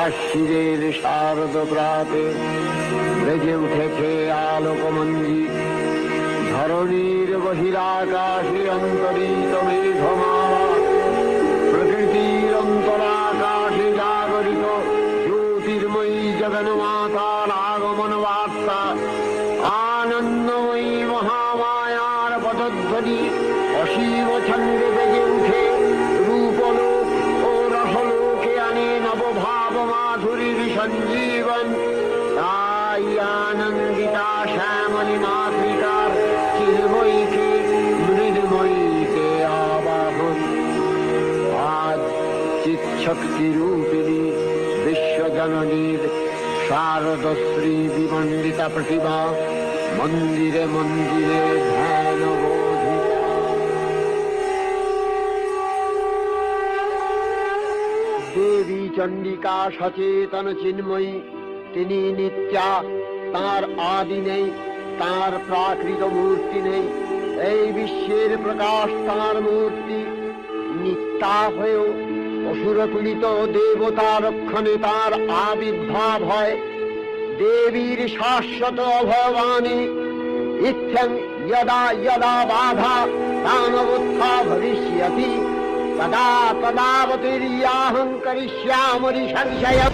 ভাস্যিরের শারদ প্রাতে বেজে উঠেছে আলোকমঞ্জি। ধরণীর বহিরাকাশে অন্তরিত মেঘমালা, প্রকৃতির অন্তরাকাশে জাগরিত জ্যোতির্ময়ী জগন্মাতার আগমন বার্তা। আনন্দময়ী মহামায়ার পদধ্বনি অসীম ছন্দে বেজে উঠে রূপলোক ও রসলোকে আনে নবভাব মাধুরীর সঞ্জীবন। তাই আনন্দিতা শ্যামলী মাতৃকার চিন্ময়ীকে মৃন্ময়ীতে আবাহন। আজ চিৎশক্তি রূপিণী বিশ্বজননীর শারদশ্রী বিমণ্ডিতা প্রতিমা মন্দিরে মন্দিরে ধ্যান বোধিতা। দেবী চণ্ডিকা সচেতন চিন্ময়ী, তিনি নিত্যা, তার আদি নেই, তার প্রাকৃত মূর্তি নেই। এই বিশ্বের প্রকাশ তার মূর্তি। নিত্যা হয়েও অসুরপীড়িত দেবতা রক্ষণে তার আবির্ভাব হয়। দেবীর শাশ্বত অভয়বাণী ইত্যং যদা যদা বাধা দানবোত্থা ভবিষ্যতি তদা তদাবতীর্যাহং করিষ্যামি সংশয়ম।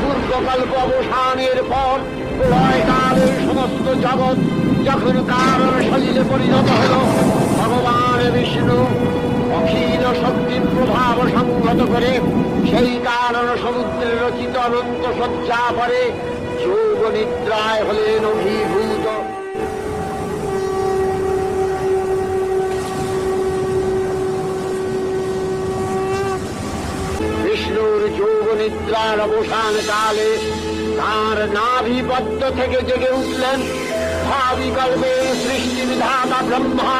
পূর্বকল্প অবসানের পর প্রলয়কালের সমস্ত জগৎ যখন কারণ সলিলে পরিণত হল, ভগবান বিষ্ণু অখিল শক্তির প্রভাব সংহত করে সেই কারণ সমুদ্রের রচিত অনন্ত সজ্জা পরে যোগ নিদ্রায় হলেন অভিভূত। বিষ্ণুর যোগ নিদ্রার অবসান কালে তার নাভিপদ্ম থেকে জেগে উঠলেন ভাবিকল্পে সৃষ্টি বিধাতা ব্রহ্মা।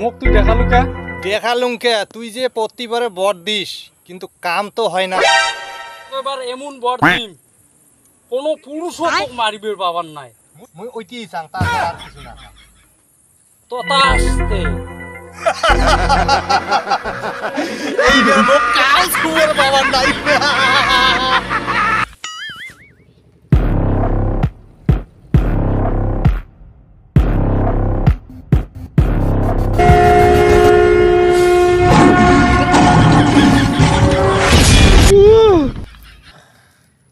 মুখ তুই দেখালু কে? দেখালুম কে? তুই যে প্রতিবারে বর দিস কিন্তু কাম তো হয় না। এবার এমন বর দিম কোনো পুরুষও তোকে মারিবে বাবার নাই। মুই ওইটি চাং, তাছাড়া আর কিছু না। তো তা আসতে এই দেখো কাল সুয়ের বাবার নাই।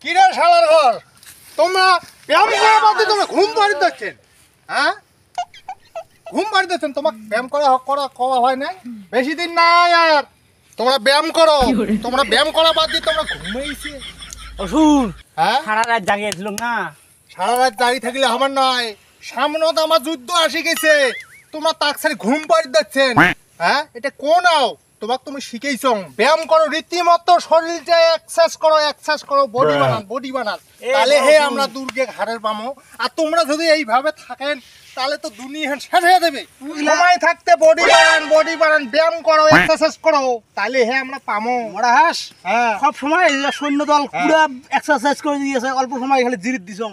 কিরে শালার ঘর, তোমরা ব্যায়াম করা বাদ দিয়ে তোমরা ঘুম পাড়ি দিচ্ছেন? হ্যাঁ, ঘুম পাড়ি দিচ্ছেন? তোমাকে ব্যায়াম করা হয় না? বেশি দিন নাই আর। তোমরা ব্যায়াম করো, তোমরা ব্যায়াম করা বাদ দিয়ে তোমরা ঘুমাইছে। অসুর হ্যাঁ, সারা রাত জাগিয়েছিলাম না। সারা রাত দাঁড়িয়ে থাকলে আমার নয়, সামনে তো আমার যুদ্ধ আসে গেছে। তোমরা তাক সারি ঘুম পাড়ি দিচ্ছেন। হ্যাঁ, এটা কোন আও? তোমাকে তুমি শিখেছ ব্যায়াম করো, রীতিমতো শরীরটা এক্সারসাইজ করো, বডি বানান, তাহলে হে আমরা দুর্গে ঘাড়ের পামো। আর তোমরা যদি এইভাবে থাকেন তাহলে তো দুনিয়া শেষ হয়ে যাবে। সময় থাকতে বডি বানান, ব্যায়াম করো, এক্সারসাইজ করো, তাহলে হে আমরা পামো। ওরা হাস হ্যাঁ, সব সময় সৈন্য দল পুরো এক্সারসাইজ করে দিয়েছে, অল্প সময় খালি জিরিত দিছ।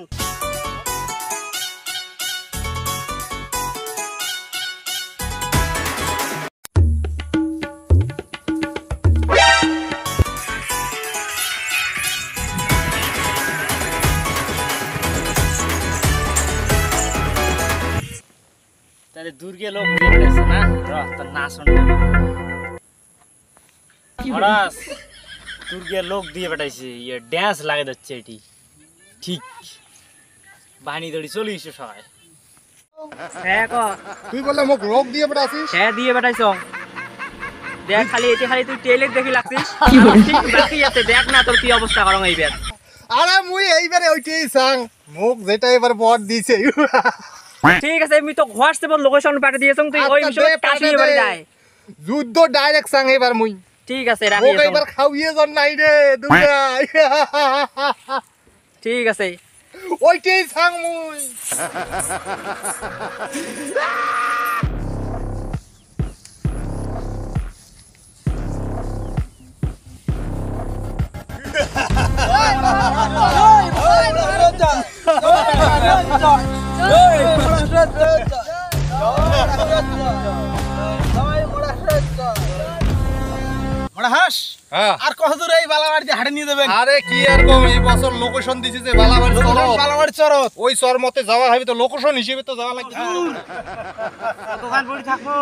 তাহলে দুর্গে লোক দিয়ে বেড়েছে না, তার না শুনলে হরাস দুর্গে লোক দিয়ে বেটাইছে, ইয়ে ড্যান্স লাগে যাচ্ছে এটি ঠিক বাহিনী দড়ি চলে এসে সবাই। হ্যাঁ তুই বললে মোক রোগ দিয়ে বেড়াছিস? হ্যাঁ দিয়ে বেটাইছ। দেখ খালি এটি খালি তুই টেলেক দেখি লাগছিস, বাকি আছে দেখ না তোর কি অবস্থা করং এইবার। আরে মুই এইবারে ওইটাই চাং, মোক যেটা এবার বর দিছে। ঠিক আছে আমি তো হোয়াটসঅ্যাপে লোকেশন পাঠিয়ে দিয়েছং, তুই ওই বিষয়ে কাশি এবারে যাই। যুদ্ধ ডাইরেক্ট চাং এবার মুই। ঠিক আছে রাখি মোক এবার খাওয়িয়ে জন নাই রে দুর্গা। ঠিক আছে ওইটাই ছাং মুই হাস হ্যাঁ আর কত দূর এই বালাবাড়ি হাটে নিয়ে দেবেন? আরে কি আর কম এই বছর লোকেশন দিছে যে বালাবাড়ি চরত বালাবাড়ি চরত ওই চর মতে যাওয়া হবে তো লোকেশন হিসেবে তো যাওয়া লাগবে দোকান পড়ে থাকো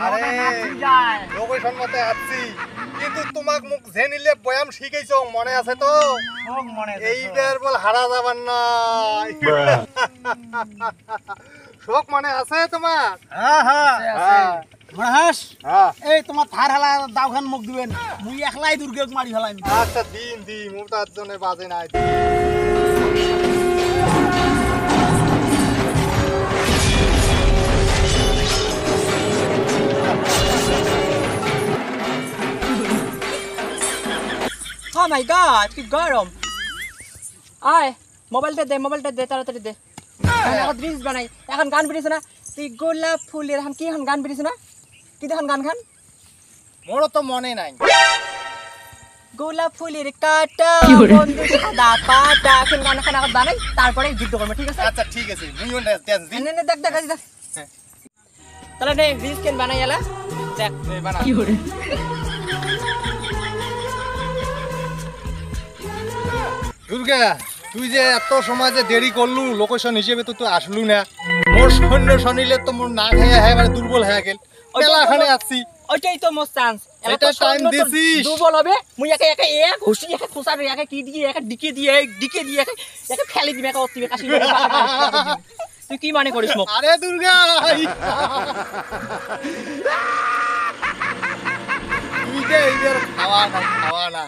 আরে লোকেশন মতে আসছি কিন্তু তোমাক মুখ জেনিলে বয়াম শিখাইছো মনে আছে তো এইবার বল হারা যাবার নাই শোক মনে আছে তোমার হ্যাঁ হ্যাঁ মহাস হ্যাঁ এই তোমার থার হালা দাওখান মুখ দিবেন মুই একলাই দুর্গে মারি ফেলাইম। আচ্ছা দিন দি মোটার জন্য বাজে নাই Oh my god, কি গরম। আয় মোবাইলটা দে তাড়াতাড়ি দে। এখন রিলস বানাই এখন গান বেরিয়েছে না তুই গোলাপ ফুলের এখন কি এখন গান বেরিয়েছে না কি এখন গান খান মোরও তো মনে নাই গোলাপ ফুলের কাটা বন্ধু সাদা পাটা এখন গান খান এখন বানাই তারপরে যুদ্ধ করবো ঠিক আছে আচ্ছা ঠিক আছে মুইও ড্যান্স দিই নে দেখ দেখ দেখ তাহলে নে রিলস কেন বানাই এলা দেখ বানা দুর্গা তুই যে এত সময় যে দেরি করলু লোকেশন হিসেবে তো তুই আসলু না মোর সৈন্য শনিলে তো মোর না খেয়ে একেবারে দুর্বল হয়ে গেল মেলাখানে আসছি ওইটাই তো মোর চান্স এটা time দিছিস। দুর্বল হবে মুই একে একে এক ঘুষি একে খুসার একে কি দিয়ে একে ডিকে দিয়ে একে ফেলে দিবে একে অতিবে কাশি করে তুই কি মানে করিস মোক আরে দুর্গা তুই যে এইবার খাওয়া না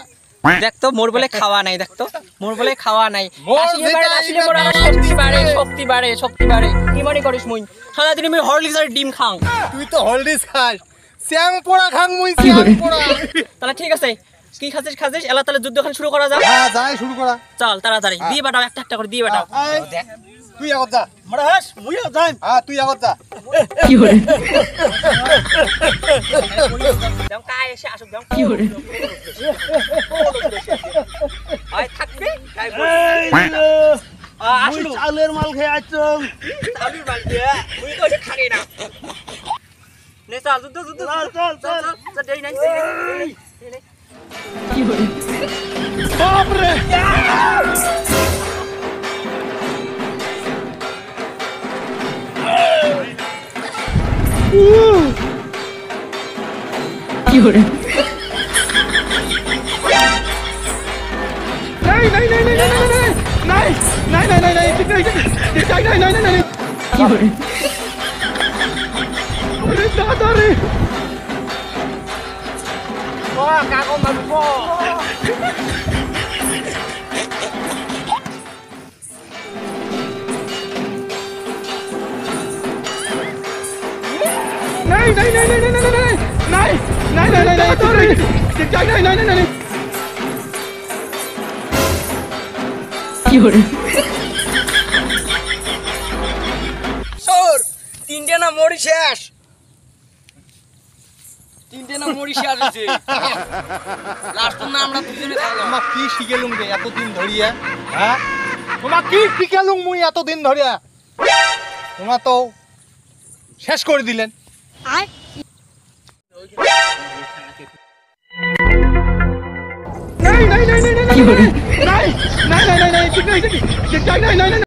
দেখ তো মোর বলে খাওয়া নাই দেখ তো মোর বলে খাওয়া নাই মোর আসলে যেটা মোর আবার শক্তি বাড়ে কি মানে করিস মুই সারা দিন মুই হরলিক্স আর ডিম খাও তুই তো হলদিস খাস শ্যাং পোড়া খাং মুই শ্যাং পোড়া তাহলে ঠিক আছে কি খাচ্ছিস এলা তাহলে যুদ্ধখান শুরু করা যাক হ্যাঁ যাই শুরু করা চল তাড়াতাড়ি দিয়ে বাটাও একটা একটা করে দিয়ে বাটাও দেখ তুই আগত যা মহাস মুইও যাইম। হ্যাঁ তুই আগত যা দাম কায় এসে আসুক দাম আয় থাকবে তাই বল মুই চালের মাল খেয়ে আইছম। চালুর বাল দিয়ে মুই কইছে খাগে না নে চল যুদ্ধ চল চল দেই নাই বাপরে কাগো মারবো সর তিনটে না মরি শেষ হয়েছে লাস্ট না আমরা দুজনে থাকলাম তোমাক কি শিখেলুম রে এতদিন ধরিয়া হ্যাঁ তোমাক কি শিখেলুম মুই এতদিন ধরিয়া তোমার তো শেষ করে দিলেন নাই